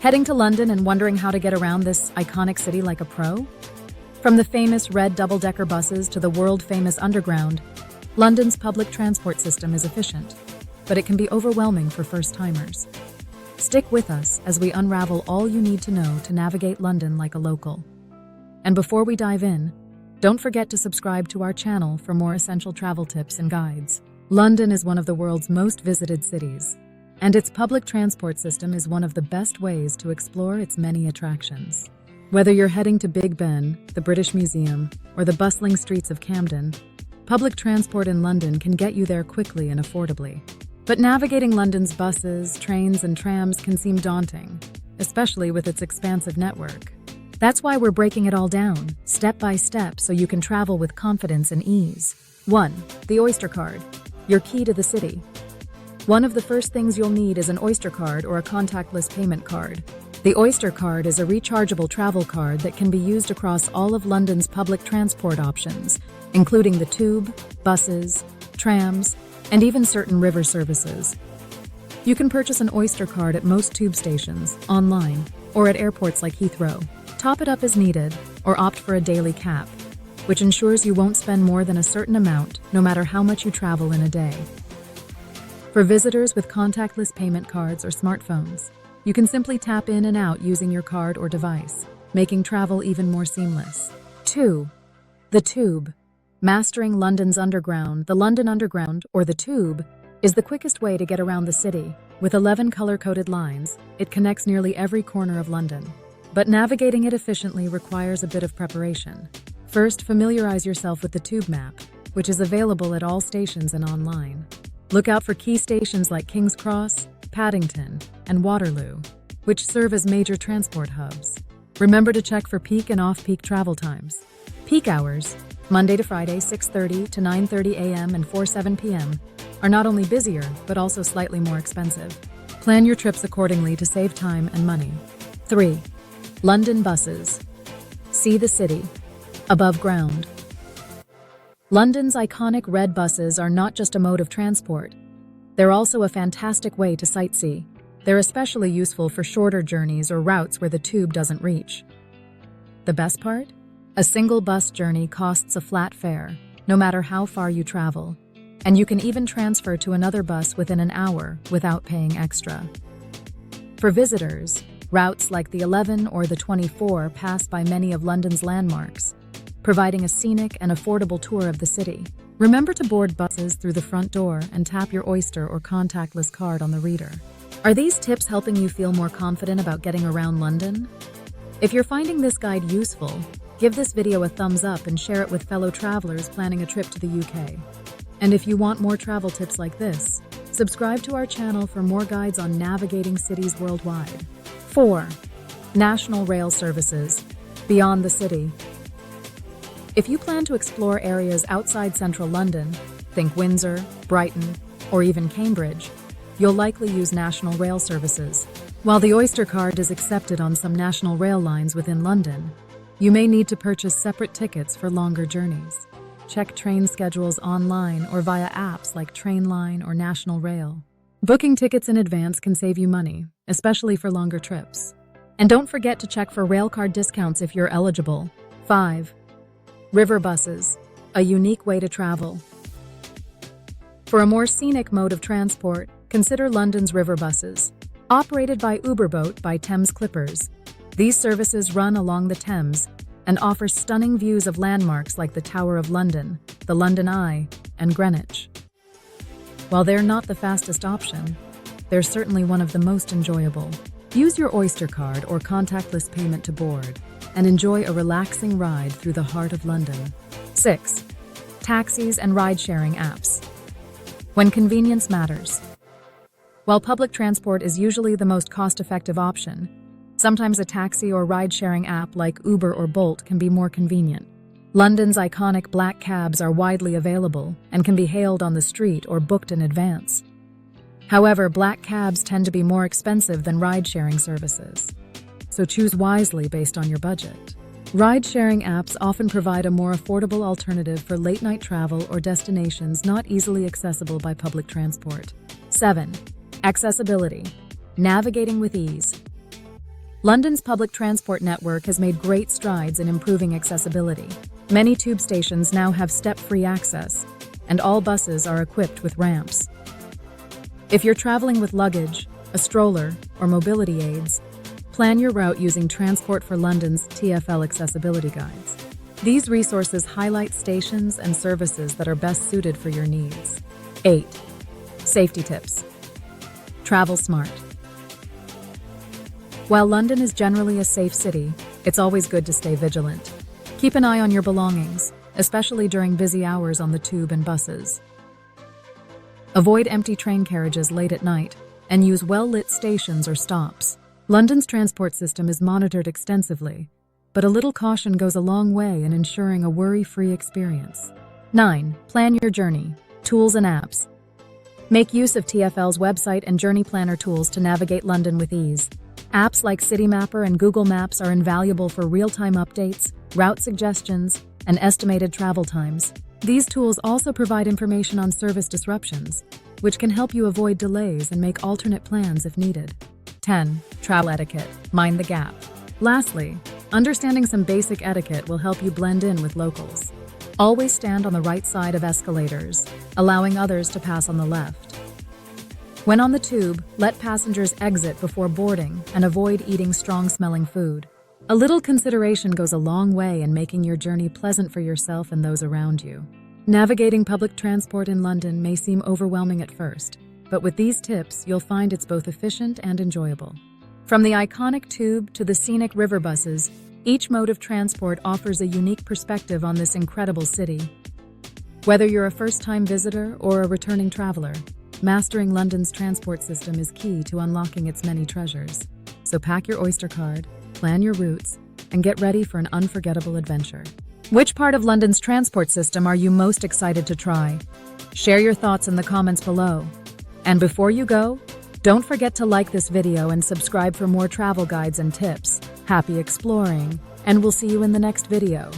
Heading to London and wondering how to get around this iconic city like a pro? From the famous red double-decker buses to the world-famous Underground, London's public transport system is efficient, but it can be overwhelming for first-timers. Stick with us as we unravel all you need to know to navigate London like a local. And before we dive in, don't forget to subscribe to our channel for more essential travel tips and guides. London is one of the world's most visited cities, and its public transport system is one of the best ways to explore its many attractions. Whether you're heading to Big Ben, the British Museum, or the bustling streets of Camden, public transport in London can get you there quickly and affordably. But navigating London's buses, trains, and trams can seem daunting, especially with its expansive network. That's why we're breaking it all down, step by step, so you can travel with confidence and ease. 1. The Oyster Card, your key to the city. One of the first things you'll need is an Oyster card or a contactless payment card. The Oyster card is a rechargeable travel card that can be used across all of London's public transport options, including the tube, buses, trams, and even certain river services. You can purchase an Oyster card at most tube stations, online, or at airports like Heathrow. Top it up as needed, or opt for a daily cap, which ensures you won't spend more than a certain amount, no matter how much you travel in a day. For visitors with contactless payment cards or smartphones, you can simply tap in and out using your card or device, making travel even more seamless. 2. The Tube. Mastering London's Underground. The London Underground, or the Tube, is the quickest way to get around the city. With 11 color-coded lines, it connects nearly every corner of London. But navigating it efficiently requires a bit of preparation. First, familiarize yourself with the Tube map, which is available at all stations and online. Look out for key stations like King's Cross, Paddington, and Waterloo, which serve as major transport hubs. Remember to check for peak and off-peak travel times. Peak hours, Monday to Friday 6:30 to 9:30 a.m. and 4:07 p.m., are not only busier, but also slightly more expensive. Plan your trips accordingly to save time and money. 3. London Buses. See the city above ground. London's iconic red buses are not just a mode of transport. They're also a fantastic way to sightsee. They're especially useful for shorter journeys or routes where the tube doesn't reach. The best part? A single bus journey costs a flat fare, no matter how far you travel, and you can even transfer to another bus within an hour without paying extra. For visitors, routes like the 11 or the 24 pass by many of London's landmarks, providing a scenic and affordable tour of the city. Remember to board buses through the front door and tap your Oyster or contactless card on the reader. Are these tips helping you feel more confident about getting around London? If you're finding this guide useful, give this video a thumbs up and share it with fellow travelers planning a trip to the UK. And if you want more travel tips like this, subscribe to our channel for more guides on navigating cities worldwide. 4. National Rail Services. Beyond the city. If you plan to explore areas outside central London, think Windsor, Brighton, or even Cambridge, you'll likely use National Rail Services. While the Oyster card is accepted on some national rail lines within London, you may need to purchase separate tickets for longer journeys. Check train schedules online or via apps like Trainline or National Rail. Booking tickets in advance can save you money, especially for longer trips. And don't forget to check for railcard discounts if you're eligible. 5. River buses, a unique way to travel. For a more scenic mode of transport, consider London's river buses. Operated by Uberboat by Thames Clippers, these services run along the Thames and offer stunning views of landmarks like the Tower of London, the London Eye, and Greenwich. While they're not the fastest option, they're certainly one of the most enjoyable. Use your Oyster card or contactless payment to board and enjoy a relaxing ride through the heart of London. 6. Taxis and ride-sharing apps. When convenience matters. While public transport is usually the most cost-effective option, sometimes a taxi or ride-sharing app like Uber or Bolt can be more convenient. London's iconic black cabs are widely available and can be hailed on the street or booked in advance. However, black cabs tend to be more expensive than ride-sharing services, so choose wisely based on your budget. Ride-sharing apps often provide a more affordable alternative for late-night travel or destinations not easily accessible by public transport. 7. Accessibility. Navigating with ease. London's public transport network has made great strides in improving accessibility. Many tube stations now have step-free access, and all buses are equipped with ramps. If you're traveling with luggage, a stroller, or mobility aids, plan your route using Transport for London's TfL accessibility guides. These resources highlight stations and services that are best suited for your needs. 8. Safety tips. Travel smart. While London is generally a safe city, it's always good to stay vigilant. Keep an eye on your belongings, especially during busy hours on the tube and buses. Avoid empty train carriages late at night and use well-lit stations or stops. London's transport system is monitored extensively, but a little caution goes a long way in ensuring a worry-free experience. 9. Plan your journey. Tools and apps. Make use of TfL's website and journey planner tools to navigate London with ease. Apps like Citymapper and Google Maps are invaluable for real-time updates, route suggestions, and estimated travel times. These tools also provide information on service disruptions, which can help you avoid delays and make alternate plans if needed. 10. Travel etiquette. Mind the gap. Lastly, understanding some basic etiquette will help you blend in with locals. Always stand on the right side of escalators, allowing others to pass on the left. When on the tube, let passengers exit before boarding and avoid eating strong-smelling food. A little consideration goes a long way in making your journey pleasant for yourself and those around you. Navigating public transport in London may seem overwhelming at first, but with these tips, you'll find it's both efficient and enjoyable. From the iconic tube to the scenic river buses, each mode of transport offers a unique perspective on this incredible city. Whether you're a first-time visitor or a returning traveler, mastering London's transport system is key to unlocking its many treasures. So pack your Oyster card, plan your routes, and get ready for an unforgettable adventure. Which part of London's transport system are you most excited to try? Share your thoughts in the comments below. And before you go, don't forget to like this video and subscribe for more travel guides and tips. Happy exploring, and we'll see you in the next video.